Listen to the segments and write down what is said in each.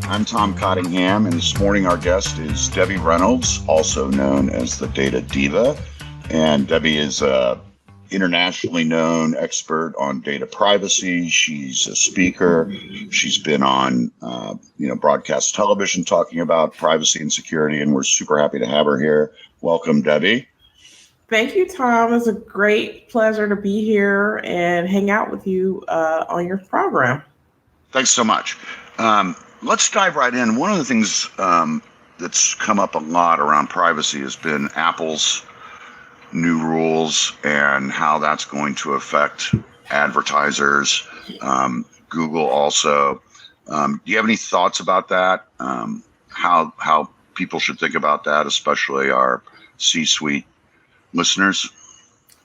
I'm Tom Cottingham, and this morning our guest is Debbie Reynolds, also known as the Data Diva. And Debbie is a internationally known expert on data privacy. She's a speaker. She's been on, broadcast television talking about privacy and security, and we're super happy to have her here. Welcome, Debbie. Thank you, Tom. It's a great pleasure to be here and hang out with you on your program. Thanks so much. Let's dive right in. One of the things that's come up a lot around privacy has been Apple's new rules and how that's going to affect advertisers. Google also. Do you have any thoughts about that? How people should think about that, especially our C-suite listeners?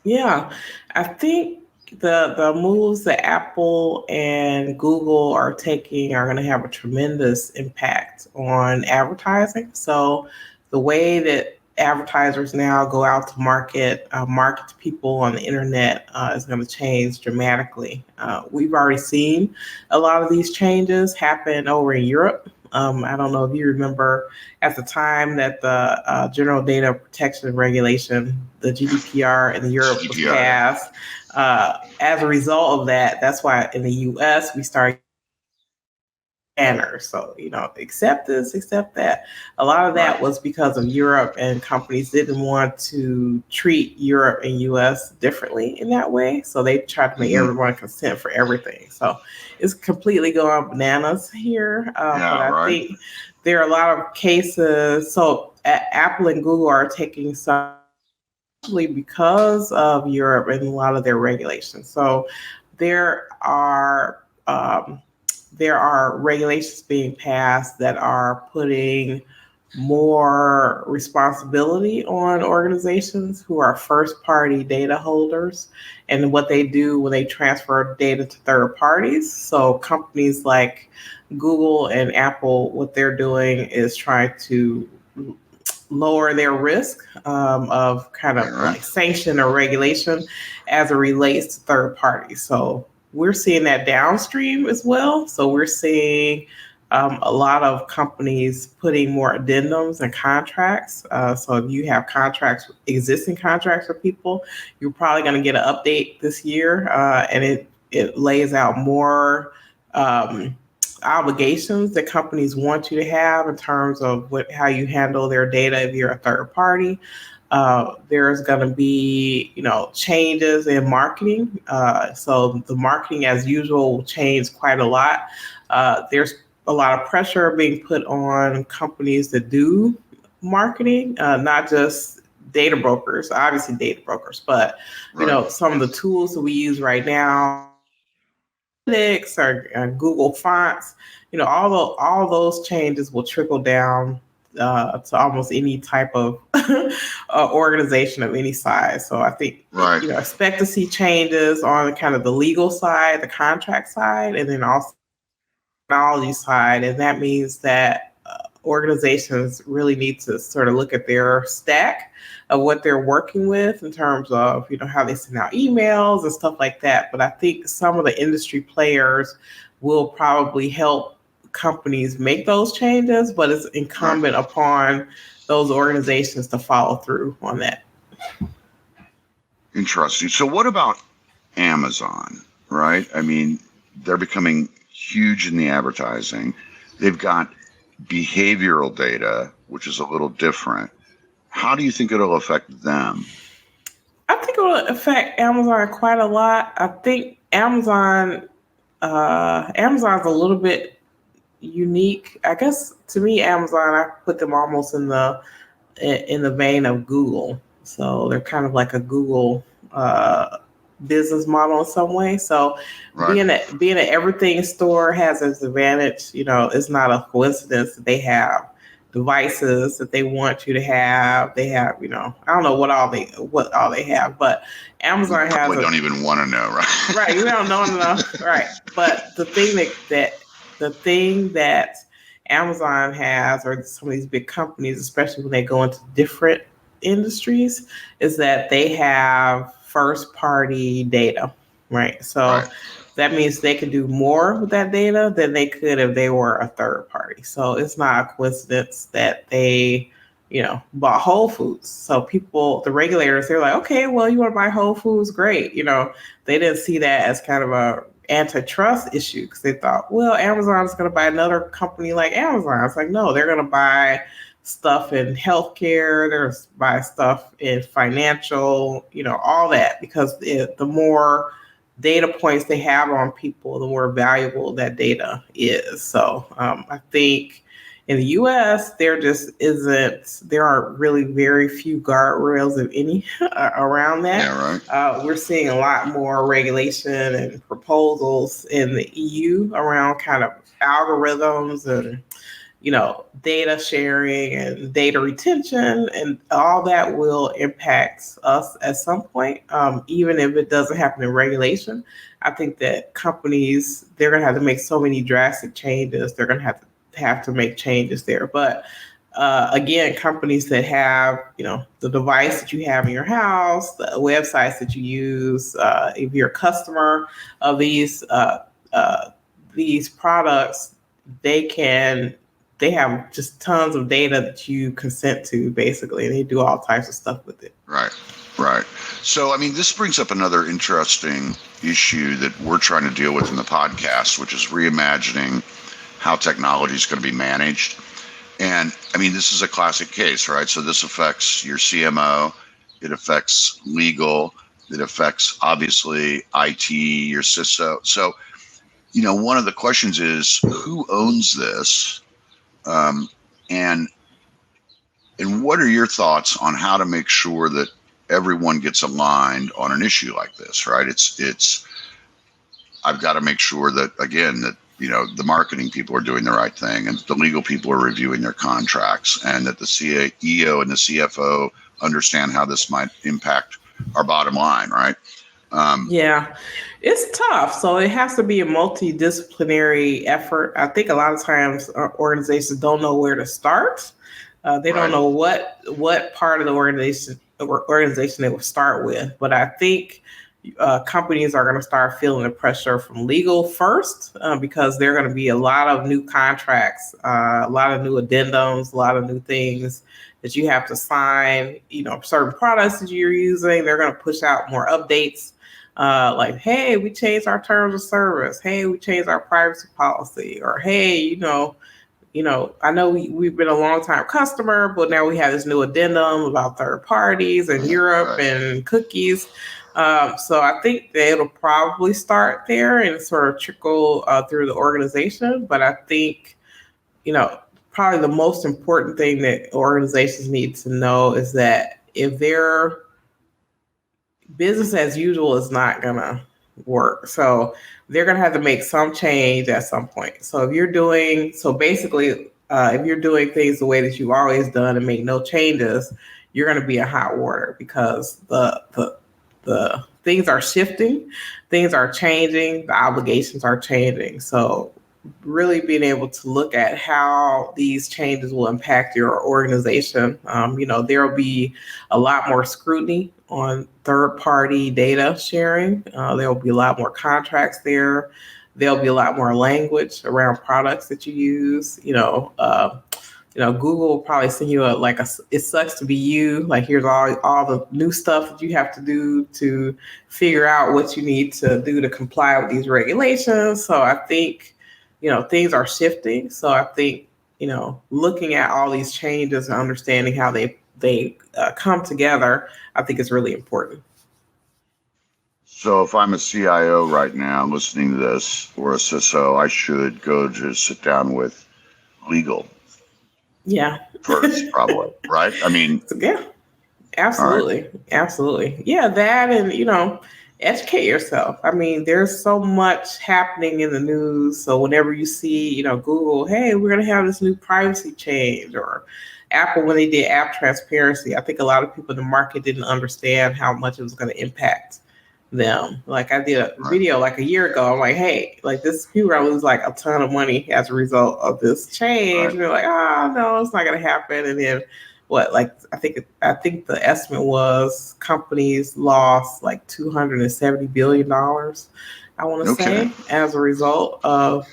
Yeah, I think the moves that Apple and Google are taking are going to have a tremendous impact on advertising. So the way that advertisers now go out to market to people on the internet is going to change dramatically. We've already seen a lot of these changes happen over in Europe. I don't know if you remember at the time that the General Data Protection Regulation, the GDPR in Europe was passed. As a result of that, that's why in the US we started banners. So, accept this, accept that. A lot of that was because of Europe, and companies didn't want to treat Europe and US differently in that way. So they tried to make everyone consent for everything. So it's completely going bananas here. I think there are a lot of cases. So Apple and Google are taking some because of Europe and a lot of their regulations. So there are regulations being passed that are putting more responsibility on organizations who are first-party data holders and what they do when they transfer data to third parties. So companies like Google and Apple, what they're doing is trying to lower their risk of kind of like sanction or regulation as it relates to third parties. So we're seeing that downstream as well. So we're seeing a lot of companies putting more addendums and contracts. So if you have existing contracts for people, you're probably going to get an update this year, and it lays out more obligations that companies want you to have in terms of how you handle their data if you're a third party. There's going to be, changes in marketing. So the marketing as usual will change quite a lot. There's a lot of pressure being put on companies that do marketing, not just data brokers, obviously data brokers, but, some of the tools that we use right now, or Google Fonts, all those changes will trickle down to almost any type of organization of any size. So I think expect to see changes on kind of the legal side, the contract side, and then also the technology side. And that means that organizations really need to sort of look at their stack of what they're working with in terms of, how they send out emails and stuff like that. But I think some of the industry players will probably help companies make those changes, but it's incumbent upon those organizations to follow through on that. Interesting. So what about Amazon, right? I mean, they're becoming huge in the advertising. They've got behavioral data, which is a little different. How do you think it'll affect them? I think it will affect Amazon quite a lot. I think Amazon's a little bit unique. I guess to me, Amazon, I put them almost in the vein of Google. So they're kind of like a Google business model in some way. So being an everything store has its advantage. It's not a coincidence that they have devices that they want you to have. They have, I don't know what all they have, but Amazon has. We don't even want to know, right? Right, we don't know enough, right? But the thing that Amazon has, or some of these big companies, especially when they go into different industries, is that they have first party data, right? So that means they can do more with that data than they could if they were a third party. So it's not a coincidence that they, bought Whole Foods. So people, the regulators, they're like, okay, well, you want to buy Whole Foods? Great. They didn't see that as kind of a antitrust issue because they thought, well, Amazon's going to buy another company like Amazon. It's like, no, they're going to buy stuff in healthcare, there's buy stuff in financial, all that, because the more data points they have on people, the more valuable that data is. So I think in the US, there are really very few guardrails, if any, around that. Yeah, right. We're seeing a lot more regulation and proposals in the EU around kind of algorithms and data sharing and data retention, and all that will impact us at some point, even if it doesn't happen in regulation. I think that companies, they're going to have to make so many drastic changes. They're going to have to make changes there. But again, companies that have, the device that you have in your house, the websites that you use, if you're a customer of these products, they have just tons of data that you consent to, basically, and they do all types of stuff with it. Right. So, this brings up another interesting issue that we're trying to deal with in the podcast, which is reimagining how technology is going to be managed. And, this is a classic case, right? So this affects your CMO, it affects legal, it affects, obviously, IT, your CISO. So, one of the questions is, who owns this? And what are your thoughts on how to make sure that everyone gets aligned on an issue like this, right? I've got to make sure that, again, that, the marketing people are doing the right thing and the legal people are reviewing their contracts, and that the CEO and the CFO understand how this might impact our bottom line, right? Yeah, it's tough. So it has to be a multidisciplinary effort. I think a lot of times organizations don't know where to start. They don't know what part of the organization they will start with. But I think companies are going to start feeling the pressure from legal first, because there are going to be a lot of new contracts, a lot of new addendums, a lot of new things that you have to sign. Certain products that you're using, they're going to push out more updates. Like, hey, we changed our terms of service. Hey, we changed our privacy policy. Or, hey, I know we've been a long time customer, but now we have this new addendum about third parties and Europe and cookies. So I think that it'll probably start there and sort of trickle through the organization. But I think, probably the most important thing that organizations need to know is that if their business as usual is not going to work. So they're going to have to make some change at some point. So if you're doing things the way that you've always done and make no changes, you're going to be in hot water, because the things are shifting, things are changing, the obligations are changing. So really being able to look at how these changes will impact your organization. There will be a lot more scrutiny on third-party data sharing. There will be a lot more contracts there. There'll be a lot more language around products that you use. Google will probably send you it sucks to be you. Like, here's all the new stuff that you have to do to figure out what you need to do to comply with these regulations. So I think, things are shifting. So I think, looking at all these changes and understanding how they come together, I think is really important. So if I'm a CIO right now listening to this, or a CISO, I should go to sit down with legal. Yeah. First, probably, right? Yeah, absolutely. Right. Absolutely. Yeah, that, and, educate yourself. There's so much happening in the news. So whenever you see, Google, hey, we're going to have this new privacy change, or Apple, when they did app transparency, I think a lot of people in the market didn't understand how much it was going to impact them. Like, I did a video like a year ago. I'm like, hey, like, this people are going to lose like a ton of money as a result of this change. Right. And they're like, oh, no, it's not going to happen. And then I think the estimate was companies lost like $270 billion I want to Okay. say, as a result of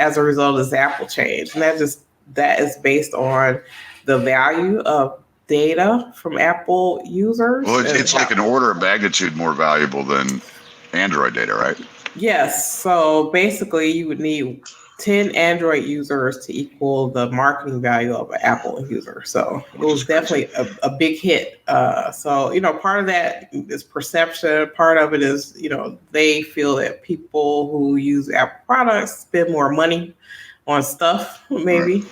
as a result of this Apple change, and that is based on the value of data from Apple users Well, and it's like an order of magnitude more valuable than Android data, right? Yes. So basically, you would need 10 Android users to equal the marketing value of an Apple user. So it Which was is crazy. definitely a big hit. So, part of that is perception. Part of it is, they feel that people who use Apple products spend more money on stuff, Right. maybe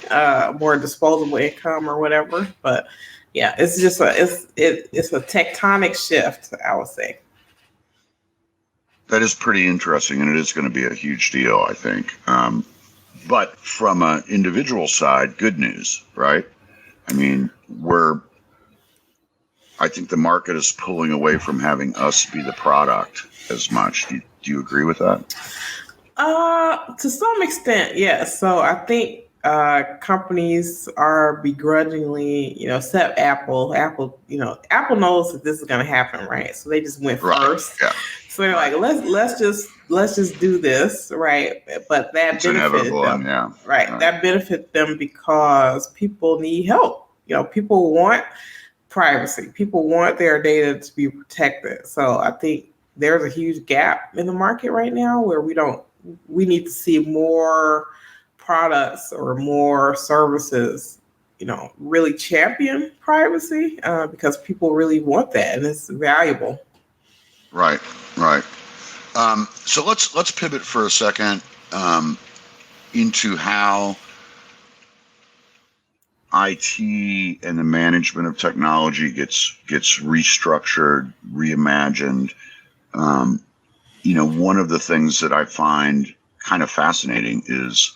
more disposable income or whatever. But yeah, it's just it's a tectonic shift, I would say. That is pretty interesting, and it is going to be a huge deal, I think. But from an individual side, good news, right? I mean, I think the market is pulling away from having us be the product as much. Do you agree with that? To some extent, yes. So I think companies are begrudgingly, except Apple. Apple knows that this is going to happen, right? So they just went Right. first. Yeah. So they're like, let's just do this, right? But that It's benefited inevitable, and them, yeah. right? Right. That benefited them because people need help. People want privacy. People want their data to be protected. So I think there's a huge gap in the market right now where we need to see more products or more services, really champion privacy because people really want that and it's valuable. Right. Right. So let's pivot for a second into how IT and the management of technology gets restructured, reimagined. One of the things that I find kind of fascinating is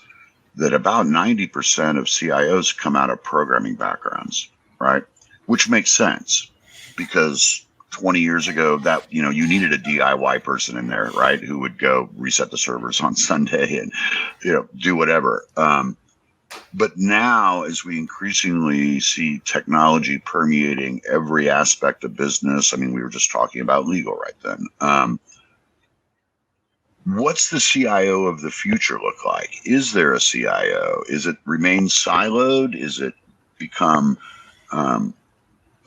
that about 90% of CIOs come out of programming backgrounds, right? Which makes sense because 20 years ago that, you needed a DIY person in there, right? Who would go reset the servers on Sunday and, do whatever. But now, as we increasingly see technology permeating every aspect of business, I mean, we were just talking about legal right then. What's the CIO of the future look like? Is there a CIO? Is it remain siloed? Is it become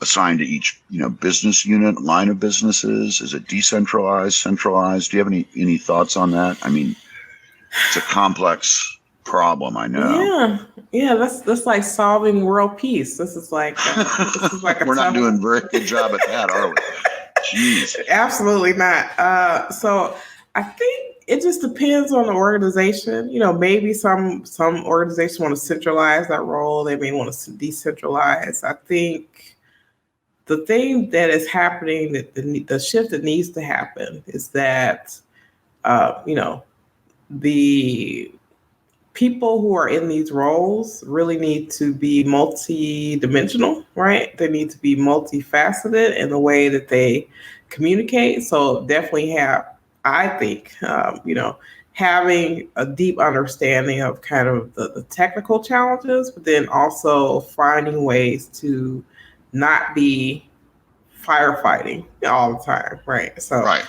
assigned to each business unit, line of businesses? Is it decentralized, centralized? Do you have any thoughts on that? I mean, it's a complex problem, I know. Yeah, that's like solving world peace. This is like a We're not tough. doing a very good job at that, are we? Jeez. Absolutely not. So I think it just depends on the organization. Maybe some organizations want to centralize that role. They may want to decentralize. I think the thing that is happening, that the shift that needs to happen, is that the people who are in these roles really need to be multi-dimensional, right? They need to be multifaceted in the way that they communicate. So definitely I think, having a deep understanding of kind of the technical challenges, but then also finding ways to not be firefighting all the time, right? So Right.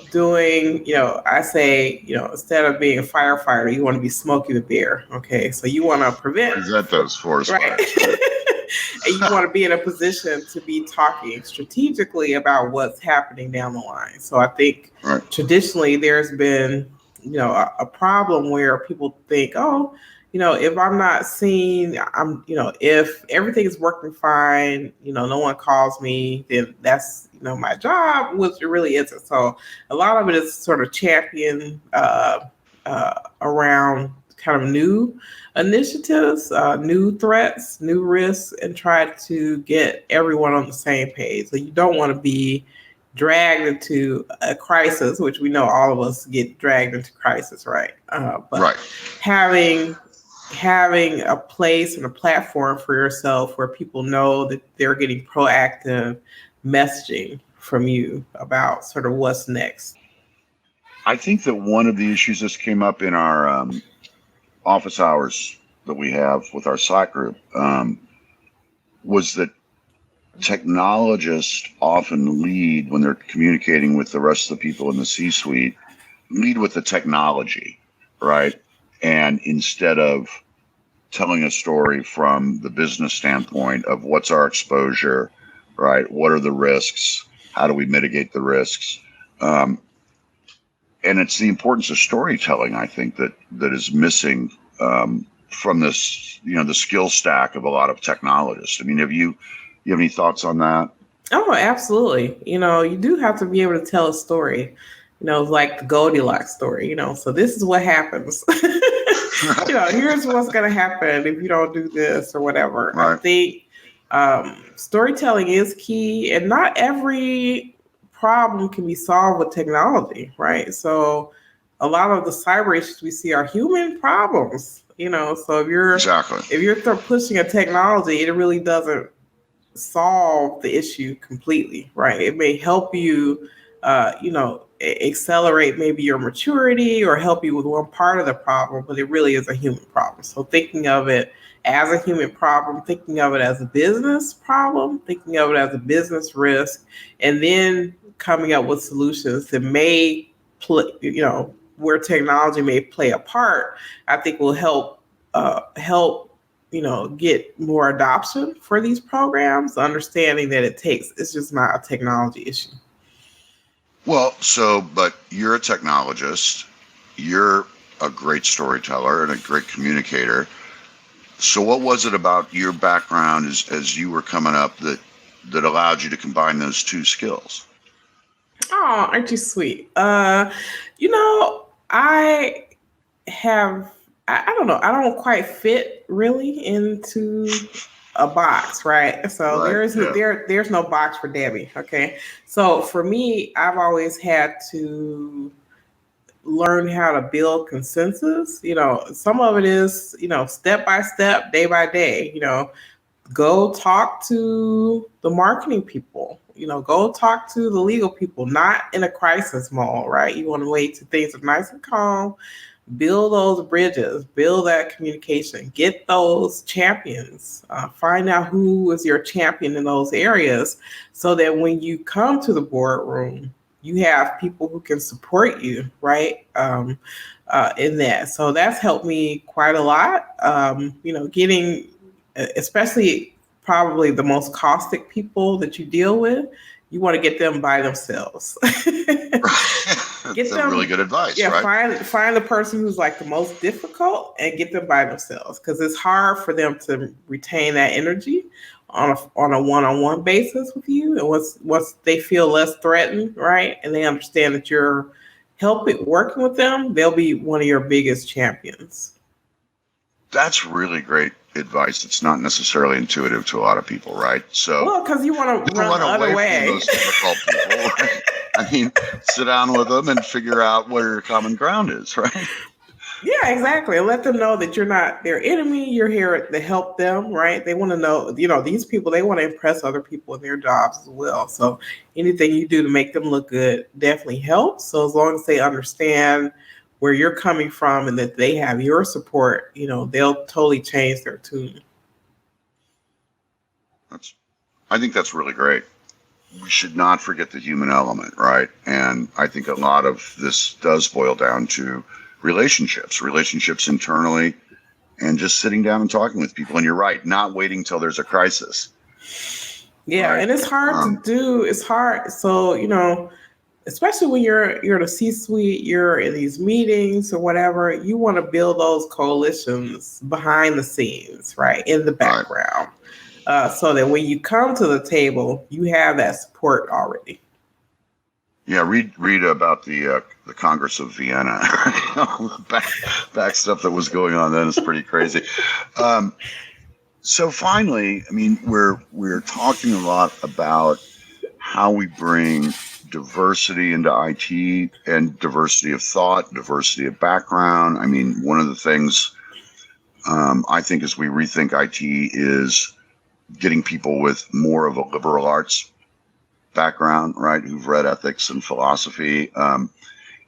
doing, I say, instead of being a firefighter, you want to be Smokey the Bear. Okay. So you want to prevent, Present those forest right? fires. Right. And you want to be in a position to be talking strategically about what's happening down the line. So I think Right. traditionally there's been, a problem where people think, oh, if I'm not seen, if everything is working fine, no one calls me, then that's, my job, which it really isn't. So a lot of it is sort of champion around kind of new initiatives, new threats, new risks, and try to get everyone on the same page. So you don't want to be dragged into a crisis, which we know all of us get dragged into crisis, right? But Right. having a place and a platform for yourself where people know that they're getting proactive messaging from you about sort of what's next. I think that one of the issues that came up in our office hours that we have with our Slack group was that technologists often lead when they're communicating with the rest of the people in the C-suite, lead with the technology, right? And instead of telling a story from the business standpoint of what's our exposure, right? What are the risks? How do we mitigate the risks? Um, and it's the importance of storytelling, I think, that is missing from this, the skill stack of a lot of technologists. I mean, you have any thoughts on that? Oh, absolutely. You do have to be able to tell a story, like the Goldilocks story, so this is what happens. Here's what's going to happen if you don't do this or whatever. I Right. think storytelling is key, and not every problem can be solved with technology, right? So a lot of the cyber issues we see are human problems, so Exactly. if you're pushing a technology, it really doesn't solve the issue completely, right? It may help you, accelerate maybe your maturity or help you with one part of the problem, but it really is a human problem. So thinking of it as a human problem, thinking of it as a business problem, thinking of it as a business risk, and then coming up with solutions that may play, where technology may play a part, I think will help get more adoption for these programs, understanding that it's just not a technology issue. Well, but you're a technologist, you're a great storyteller and a great communicator. So what was it about your background as you were coming up that allowed you to combine those two skills? Oh, aren't you sweet? I have, I don't know, I don't quite fit really into a box, right? So Right. Yeah. there's no box for Debbie. Okay. So for me, I've always had to learn how to build consensus. Some of it is, step by step, day by day, go talk to the marketing people, go talk to the legal people, not in a crisis mode, right? You want to wait till things are nice and calm, build those bridges, build that communication, get those champions, find out who is your champion in those areas so that when you come to the boardroom, you have people who can support you, right? In that. So that's helped me quite a lot. Getting, especially probably the most caustic people that you deal with, you want to get them by themselves. That's really good advice, Yeah, right? find the person who's like the most difficult and get them by themselves, because it's hard for them to retain that energy on a one-on-one basis with you. And once they feel less threatened, right, and they understand that you're helping working with them, they'll be one of your biggest champions. That's really great advice. It's not necessarily intuitive to a lot of people, right? So Well, because you want to don't run run the other away from way. those difficult people, right? I mean, sit down with them and figure out where your common ground is, right? Yeah, exactly. And let them know that you're not their enemy. You're here to help them, right? They want to know, these people, they want to impress other people in their jobs as well. So anything you do to make them look good definitely helps. So as long as they understand where you're coming from and that they have your support, they'll totally change their tune. I think that's really great. We should not forget the human element, right? And I think a lot of this does boil down to relationships internally, and just sitting down and talking with people. And you're right, not waiting till there's a crisis. Yeah, Right. and it's hard to do. It's hard. So, especially when you're the C-suite, you're in these meetings or whatever, you want to build those coalitions behind the scenes, right, in the background, so that when you come to the table, you have that support already. Yeah, read about the Congress of Vienna. back stuff that was going on then is pretty crazy. So finally, I mean, we're talking a lot about how we bring diversity into IT and diversity of thought, diversity of background. I mean, one of the things I think as we rethink IT is getting people with more of a liberal arts background, right, who've read ethics and philosophy, and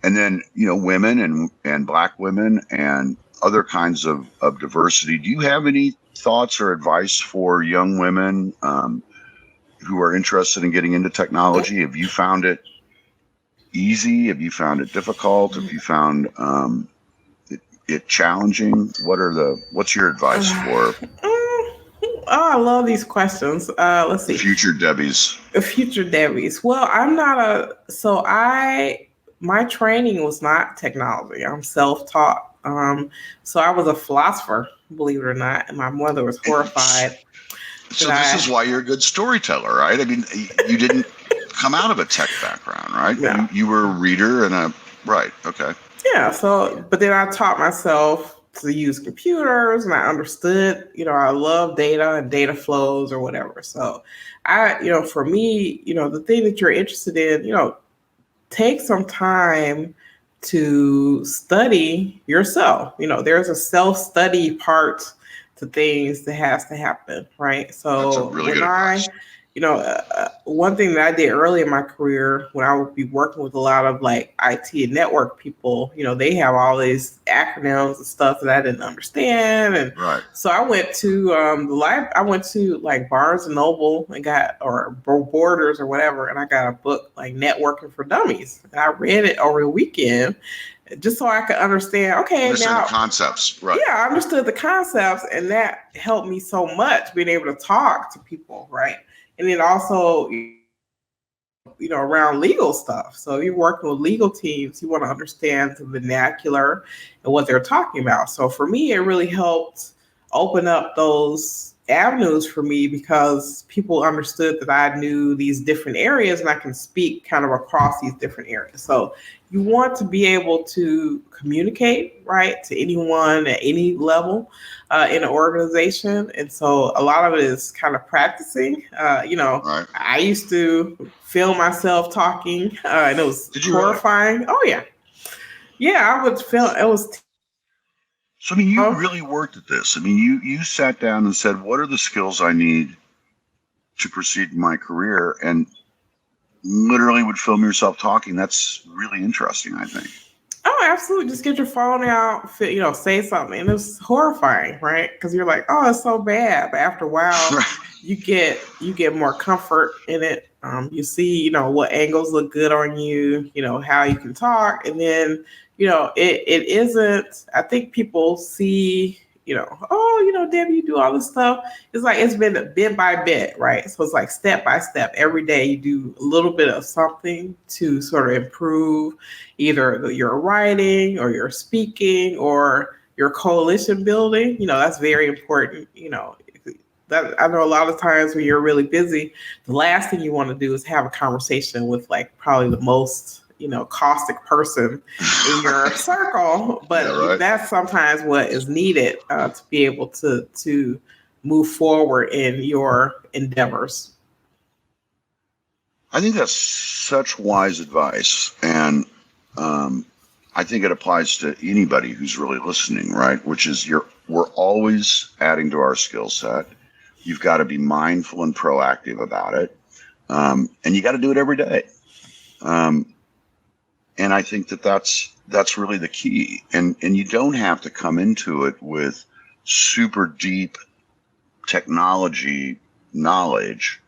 then women and Black women and other kinds of diversity. Do you have any thoughts or advice for young women who are interested in getting into technology? Have you found it easy? Have you found it difficult? Have you found it challenging? What's your advice for Oh, I love these questions. Let's the see. future Debbies? Future Debbie's. Well, my training was not technology. I'm self-taught. So I was a philosopher, believe it or not, and my mother was horrified that So this is why you're a good storyteller, right? I mean, you didn't come out of a tech background, right? No. You were a reader right. Okay. Yeah, so but then I taught myself to use computers and I understood, I love data and data flows or whatever. So for me, the thing that you're interested in, take some time to study yourself. There's a self-study part to things that has to happen, right? That's a So really when good advice. one thing that I did early in my career when I would be working with a lot of like IT and network people, they have all these acronyms and stuff that I didn't understand. And Right. so I went to the I went to like Barnes and Noble and or Borders or whatever, and I got a book like Networking for Dummies. And I read it over the weekend just so I could understand. Okay, Understand now the concepts, right? yeah, I understood the concepts, and that helped me so much being able to talk to people, right? And then also, around legal stuff. So you're working with legal teams, you want to understand the vernacular and what they're talking about. So for me, it really helped open up those avenues for me because people understood that I knew these different areas and I can speak kind of across these different areas. So you want to be able to communicate, right, to anyone at any level in an organization. And so a lot of it is kind of practicing. Right. I used to film myself talking, and it was Did you really? horrifying. Oh yeah, yeah. I would film. It was. So I mean, you really worked at this. I mean, you sat down and said, "What are the skills I need to proceed in my career?" And literally would film yourself talking. That's really interesting, I think. Oh, absolutely. Just get your phone out, say something. And it's horrifying, right? Because you're like, oh, it's so bad. But after a while, you get more comfort in it. You see, what angles look good on you, how you can talk. And then, it isn't, I think people see, oh, Debbie, you do all this stuff. It's like it's been bit by bit, right? So it's like step by step. Every day you do a little bit of something to sort of improve either your writing or your speaking or your coalition building. That's very important. That I know a lot of times when you're really busy, the last thing you want to do is have a conversation with like probably the most caustic person in your circle, but Yeah, right. that's sometimes what is needed to be able to move forward in your endeavors. I think that's such wise advice, and I think it applies to anybody who's really listening, right? Which is we're always adding to our skill set. You've got to be mindful and proactive about it, and you got to do it every day. And I think that's really the key. And you don't have to come into it with super deep technology knowledge,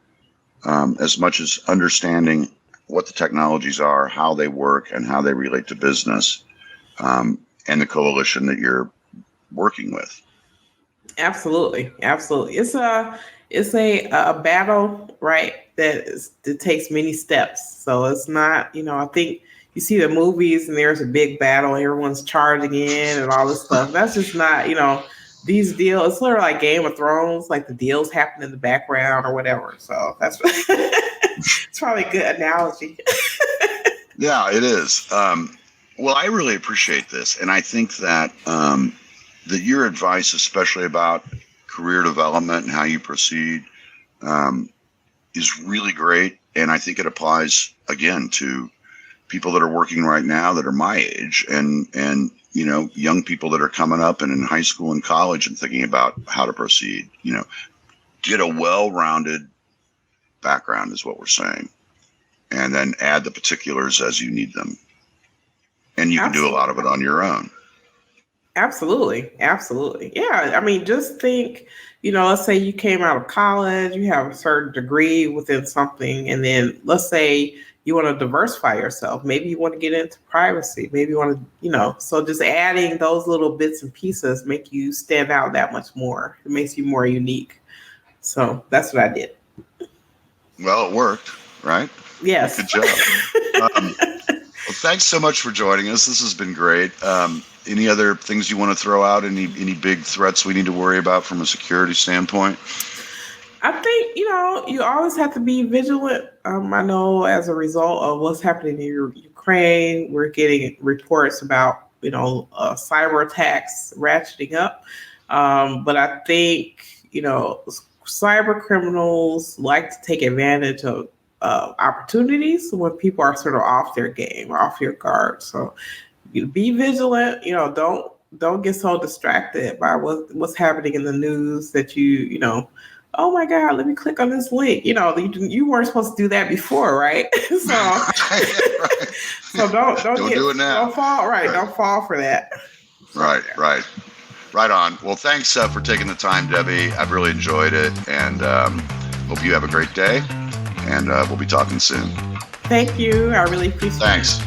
as much as understanding what the technologies are, how they work, and how they relate to business, and the coalition that you're working with. Absolutely, absolutely. It's a battle, right? That takes many steps. So it's not, I think you see the movies and there's a big battle, everyone's charging in and all this stuff. That's just not, these deals. It's sort of like Game of Thrones, like the deals happen in the background or whatever. So that's it's probably a good analogy. Yeah, it is. Well, I really appreciate this, and I think that that your advice, especially about career development and how you proceed, is really great. And I think it applies again to people that are working right now that are my age, and young people that are coming up and in high school and college and thinking about how to proceed. Get a well-rounded background is what we're saying, and then add the particulars as you need them, and you can do a lot of it on your own. Absolutely. Absolutely. Yeah. I mean, just think, let's say you came out of college, you have a certain degree within something, and then let's say you want to diversify yourself. Maybe you want to get into privacy. Maybe you want to, so just adding those little bits and pieces make you stand out that much more. It makes you more unique. So that's what I did. Well, it worked, right? Yes. Good job. Well, thanks so much for joining us. This has been great. Any other things you want to throw out? Any big threats we need to worry about from a security standpoint? I think, you always have to be vigilant. I know as a result of what's happening in Ukraine, we're getting reports about, cyber attacks ratcheting up. But I think, cyber criminals like to take advantage of opportunities when people are sort of off their game or off their guard. So be vigilant. Don't get so distracted by what's happening in the news that oh my God, let me click on this link. You weren't supposed to do that before, right? So, Right. So don't do it now. Don't fall. Right. Don't fall for that. Right. Right on. Well, thanks for taking the time, Debbie. I've really enjoyed it, and hope you have a great day. And we'll be talking soon. Thank you. I really appreciate it. Thanks.